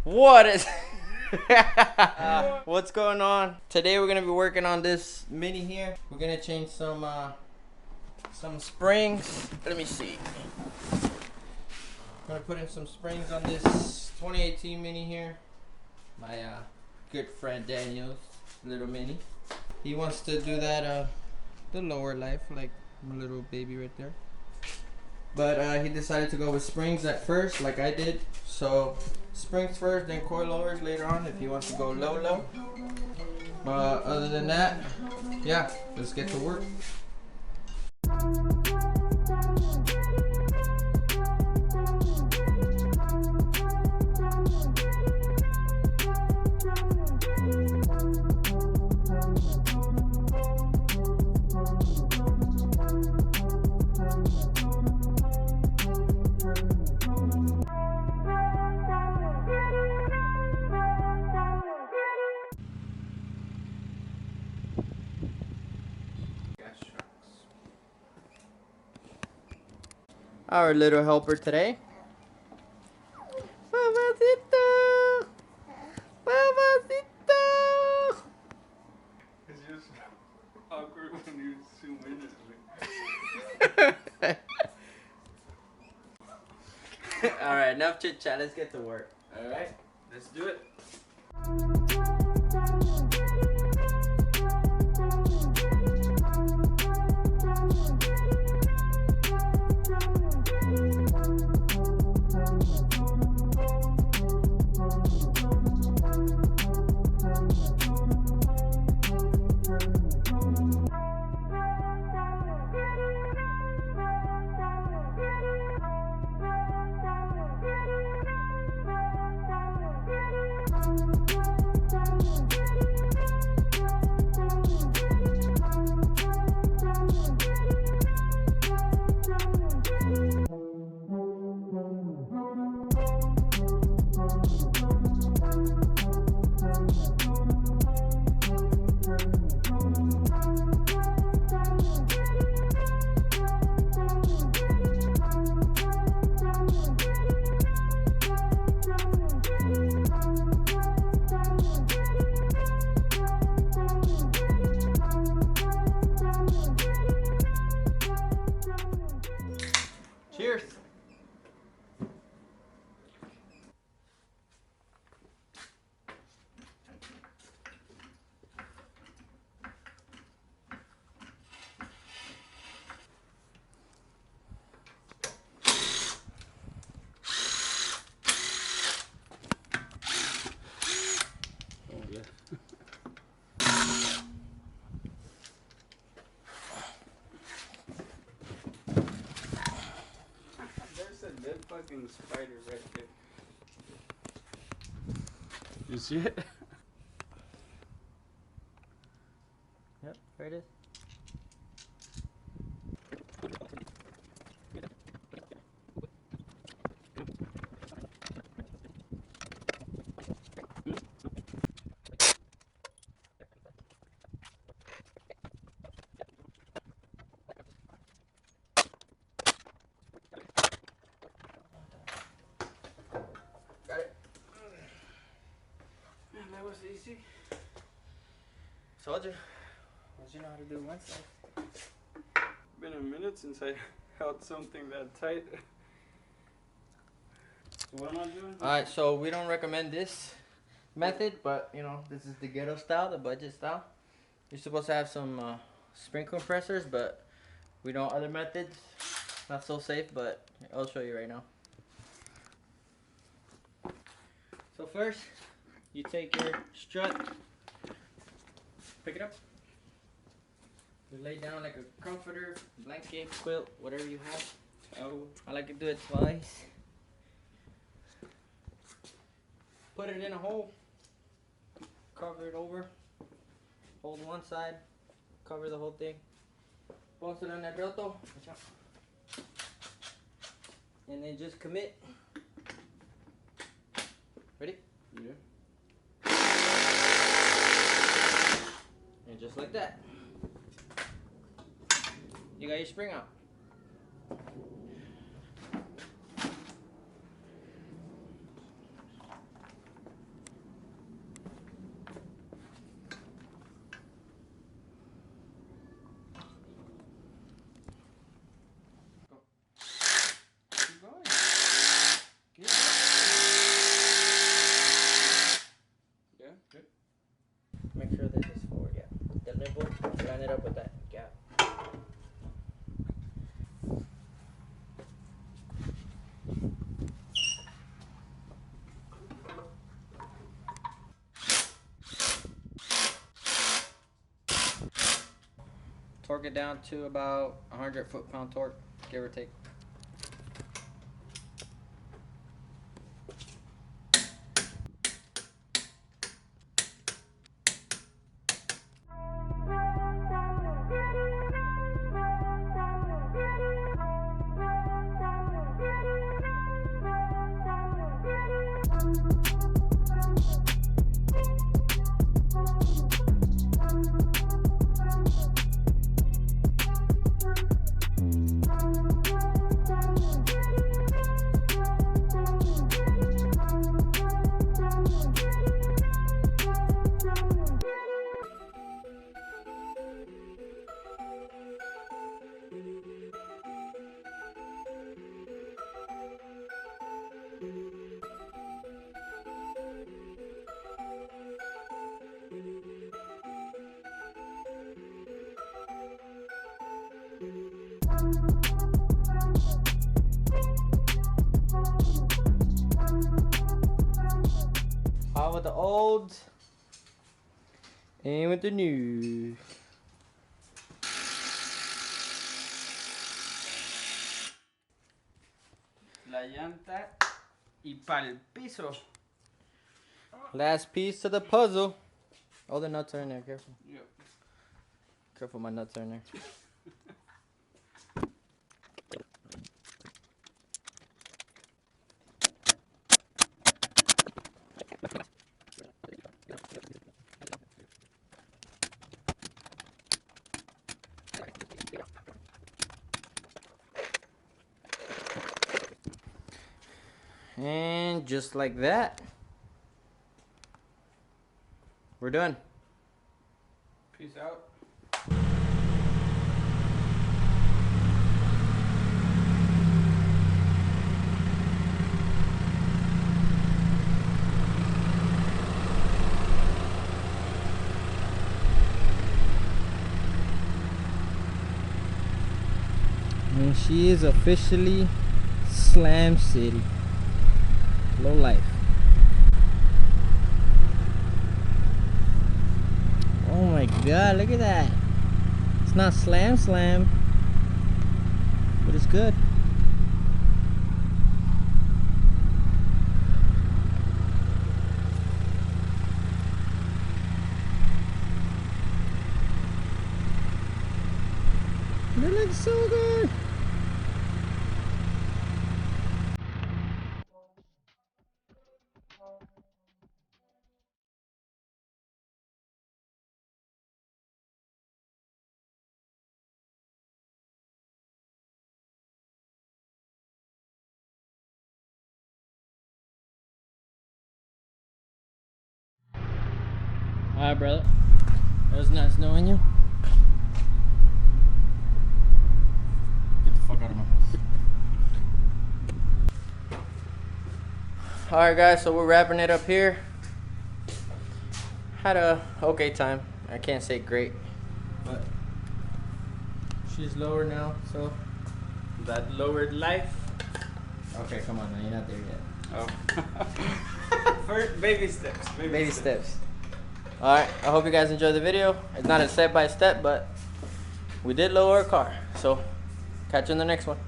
What is what's going on? Today we're gonna be working on this mini here. We're gonna change some springs. Let me see. I'm gonna put in some springs on this 2018 mini here. My good friend Daniel's little mini. He wants to do that the lower life, like my little baby right there. But he decided to go with springs at first, like I did. So springs first, then coilovers later on if he wants to go low. But other than that, yeah, let's get to work. Our little helper today. Mamacito! Mamacito! It's just awkward when you zoom in it. Alright, enough chit chat, let's get to work. Alright, let's do it. Cheers! Oh yeah. There's a dead fucking spider right there. You see it? Yep, there it is. Got it. Man, that was easy. Told you. Don't you know how to do one side? Been a minute since I held something that tight. So what am I doing? Alright, so we don't recommend this method, but you know, this is the ghetto style, the budget style. You're supposed to have some spring compressors, but we know other methods. Not so safe, but I'll show you right now. So first, you take your strut, pick it up. You lay down like a comforter, blanket, quilt, whatever you have. Oh, I like to do it twice. Put it in a hole, cover it over, hold one side, cover the whole thing. Pónselo en el roto, and then just commit. Ready? yeah. And just like that, you got your spring out. Torque it down to about 100 foot-pound torque, give or take. Out with the old, in with the new. La llanta y pa'l piso. Last piece of the puzzle. All the nuts are in there, careful. Yep. Careful, my nuts are in there. And just like that, we're done. Peace out. And she is officially Slam City. Low life. Oh my god, look at that. It's not slam, but it's good. It looks so good. Alright, brother. It was nice knowing you. Get the fuck out of my house. Alright guys, so we're wrapping it up here. Had a okay time. I can't say great, but she's lower now, so That lowered life. okay, come on now, you're not there yet. Oh. First, baby steps. Baby steps. Alright, I hope you guys enjoyed the video. It's not a step by step, but we did lower our car. So catch you in the next one.